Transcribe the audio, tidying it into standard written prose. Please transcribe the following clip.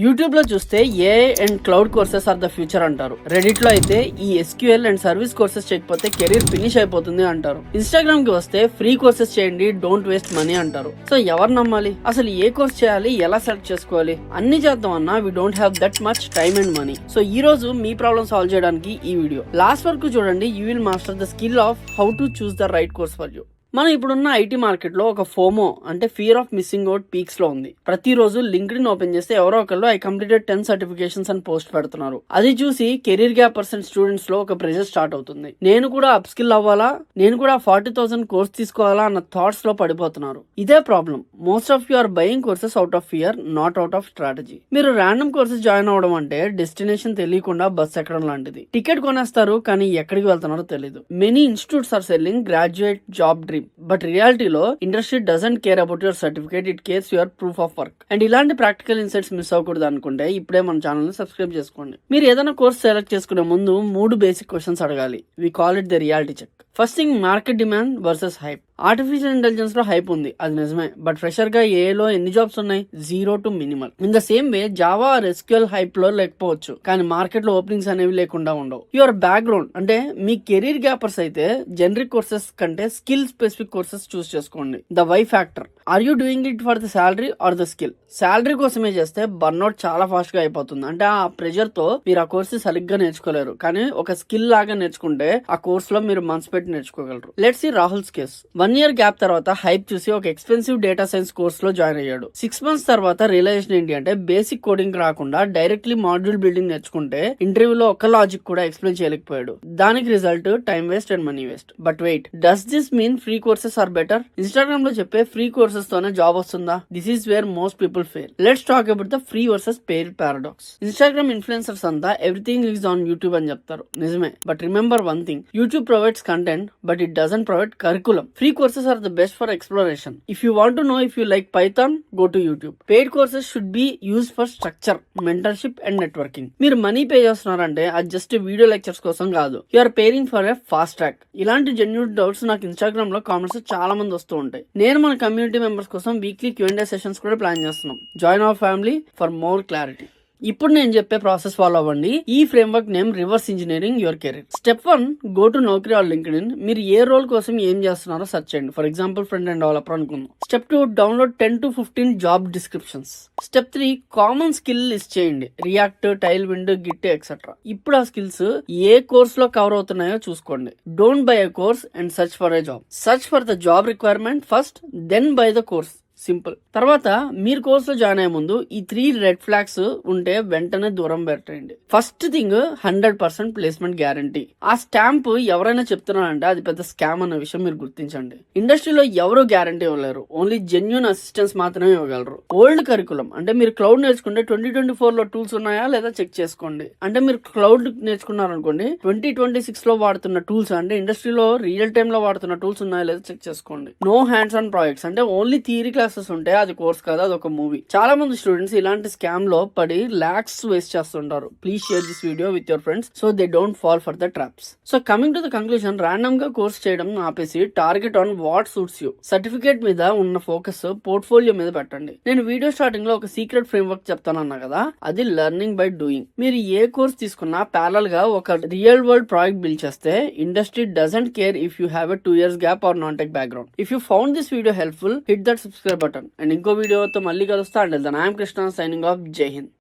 YouTube లో చూస్తే AI and cloud courses are the future అంటారు. రెడిట్ లో అయితే ఈ ఎస్క్యూఎల్ అండ్ సర్వీస్ కోర్సెస్ చేయకపోతే కెరీర్ ఫినిష్ అయిపోతుంది అంటారు. ఇన్స్టాగ్రామ్ కి వస్తే ఫ్రీ కోర్సెస్ చేయండి, డోంట్ వేస్ట్ మనీ అంటారు. సో ఎవరు నమ్మాలి? అసలు ఏ కోర్స్ చేయాలి, ఎలా సెలెక్ట్ చేసుకోవాలి? అన్ని చేద్దాం అన్నా we don't have that much time and money. So ఈ రోజు మీ ప్రాబ్లమ్ సాల్వ్ చేయడానికి ఈ వీడియో లాస్ట్ వరకు చూడండి. You will master the skill of how to choose the right course for you. మనం ఇప్పుడున్న ఐటీ మార్కెట్ లో ఒక ఫోమో అంటే fear of missing out peaks లో ఉంది. ప్రతిరోజు లింక్డ్ఇన్ ఓపెన్ చేస్తే ఎవరో ఒకళ్ళు ఐ కంప్లీటెడ్ 10 సర్టిఫికేషన్స్ అని పోస్ట్ పెడుతున్నారు. అది చూసి కెరీర్ గ్యాపర్స్ అండ్ స్టూడెంట్స్ లో ఒక ప్రెషర్ స్టార్ట్ అవుతుంది. నేను కూడా అప్ స్కిల్ అవ్వాలా, నేను కూడా 40,000 కోర్స్ తీసుకోవాలా అన్న థాట్స్ లో పడిపోతున్నారు. ఇదే problem. Most of you are buying courses out of fear, not out of strategy. మీరు ర్యాండమ్ కోర్సెస్ జాయిన్ అవడం అంటే డెస్టినేషన్ తెలియకుండా బస్ ఎక్కడం లాంటిది. టికెట్ కొనేస్తారు కానీ ఎక్కడికి వెళ్తున్నారో తెలియదు. Many institutes are selling graduate job dream. But రియాలిటీలో industry doesn't care about your certificate, it cares your proof of work. And ఇలాంటి ప్రాక్టికల్ ఇన్సైట్స్ మిస్ అవ్వకూడదు అనుకుంటే ఇప్పుడే మన ఛానల్ ని సబ్స్క్రైబ్ చేసుకోండి. మీరు ఏదైనా కోర్స్ సెలెక్ట్ చేసుకునే ముందు 3 బేసిక్ క్వశ్చన్స్ అడగాలి. We call it the reality check. First thing, market demand versus hype. Artificial intelligence లో హైప్ ఉంది, అది నిజమే. బట్ ఫ్రెషర్ గా ఏలో ఎన్ని జాబ్స్ ఉన్నాయి? 0 to minimal. In the same way Java or SQL hype లో లేకపోవచ్చు, కానీ మార్కెట్ లో ఓపెనింగ్స్ అనేవి లేకుండా ఉండవు. యువర్ బ్యాక్గ్రౌండ్ అంటే మీ కెరీర్ గ్యాపర్స్ అయితే జనరిక్ కోర్సెస్ కంటే స్కిల్ స్పెసిఫిక్ కోర్సెస్ చూస్ చేసుకోండి. The why factor. Are you doing it for the salary or the skill? Salary కోసమే చేస్తే బర్న్అవుట్ చాలా ఫాస్ట్ గా అయిపోతుంది. అంటే ఆ ప్రెషర్ తో మీరు ఆ కోర్స్ సరిగ్గా నేర్చుకోలేరు. కానీ ఒక స్కిల్ లాగా నేర్చుకుంటే ఆ కోర్స్ లో మీరు మనసు పెట్టి నేర్చుకోగలరు. Let's see Rahul's case. 1 year gap తర్వాత హైప్ చూసి ఒక ఎక్స్పెన్సివ్ డేటా సైన్స్ కోర్స్ లో జాయిన్ అయ్యాడు. 6 months తర్వాత రియలైజేషన్ ఏంటి అంటే బేసిక్ కోడింగ్ రాకుండా డైరెక్ట్లీ మాడ్యూల్ బిల్డింగ్ నేర్చుకుంటే ఇంటర్వ్యూలో ఒక లాజిక్ కూడా ఎక్స్ప్లెయిన్ చేయలేకపోయాడు. దానికి result time waste and money waste. But wait, does this mean free courses are better? Instagram లో చెప్పే ఫ్రీ కోర్సెస్ తోనే జాబ్ వస్తుందా? This is where most people fail. Let's talk about the free versus paid paradox. Instagram influencers అంతా everything is on YouTube అని చెప్తారు, నిజమే. But remember one thing, YouTube provides content but it doesn't provide curriculum. Free courses are the best for exploration. If you want to know if you like Python, go to YouTube. Paid courses should be used for structure, mentorship and networking. మీరు money pay చేస్తున్నారంటే అది just video lectures కోసం కాదు. You are paying for a fast track. ఇలాంటి genuine doubts నాకు Instagram లో comments చాలా మంది వస్తూ ఉంటాయి. నేను మన కమ్యూనిటీ మెంబర్స్ కోసం వీక్లీ Q&A సెషన్స్ కూడా ప్లాన్ చేస్తున్నాం. Join our family for more clarity. ఇప్పుడు నేను చెప్పే ప్రాసెస్ ఫాలో అవ్వండి. ఈ framework name reverse engineering your career. Step 1, go to Naukri or LinkedIn. మీరు ఏ రోల్ కోసం ఏం చేస్తున్నారో సెర్చ్ చేయండి. For example front end developer అనుకుందాం. Step 2, download 10 to 15 job descriptions. Step 3, common skill list చేయండి. React, Tailwind, Git etcetera. ఇప్పుడు ఆ skills ఏ కోర్స్ లో కవర్ అవుతున్నాయో చూసుకోండి. Don't buy a course and search for a job. Search for the job requirement first, then buy the course. Simple. తర్వాత మీరు course లో జాయిన్ అయ్యే ముందు ఈ 3 రెడ్ ఫ్లాగ్స్ ఉంటే వెంటనే దూరం పెట్టండి. First thing, 100% placement guarantee. ఆ స్టాంప్ ఎవరైనా చెప్తున్నారంటే అది పెద్ద స్కామ్ అన్న విషయం మీరు గుర్తించండి. ఇండస్ట్రీలో ఎవరు గ్యారంటీ ఇవ్వలేరు, ఓన్లీ జెన్యూన్ అసిస్టెన్స్ మాత్రమే ఇవ్వగలరు. ఓల్డ్ కరికులం అంటే మీరు క్లౌడ్ నేర్చుకుంటే 2024 లో టూల్స్ ఉన్నాయా లేదా చెక్ చేసుకోండి. అంటే మీరు క్లౌడ్ నేర్చుకున్నారనుకోండి, 2026 లో వాడుతున్న టూల్స్ అంటే ఇండస్ట్రీలో రియల్ టైమ్ లో వాడుతున్న టూల్స్ ఉన్నాయా లేదా చెక్ చేసుకోండి. నో హ్యాండ్స్ ఆన్ ప్రాజెక్ట్స్ అంటే ఓన్లీ థియరీ క్లాసెస్ ఉంటే అది కోర్స్ కాదు, అది ఒక మూవీ. చాలా మంది స్టూడెంట్స్ ఇలాంటి స్కామ్ లో పడి లాక్స్ వేస్ట్ చేస్తుంటారు. Please share this video with your friends so they don't fall for the traps. So coming to the conclusion, random గా కోర్స్ చేయడం ఆపేసి target on what suits you. Certificate మీద ఉన్న ఫోకస్ పోర్ట్ఫోలియో మీద పెట్టండి. నేను వీడియో స్టార్టింగ్ లో ఒక సీక్రెట్ ఫ్రేమ్వర్క్ చెప్తానన్నా కదా, అది లెర్నింగ్ బై డూయింగ్. మీరు ఏ కోర్స్ తీసుకున్నా ప్యారల్ గా ఒక రియల్ వరల్డ్ ప్రాజెక్ట్ బిల్డ్ చేస్తే industry doesn't care if you have a 2 years gap or non tech background. If you found this video helpful, hit that subscribe button. And ఇంకో వీడియోతో మళ్ళీ కలుస్తా. And I'm Krishna signing off. Jai Hind.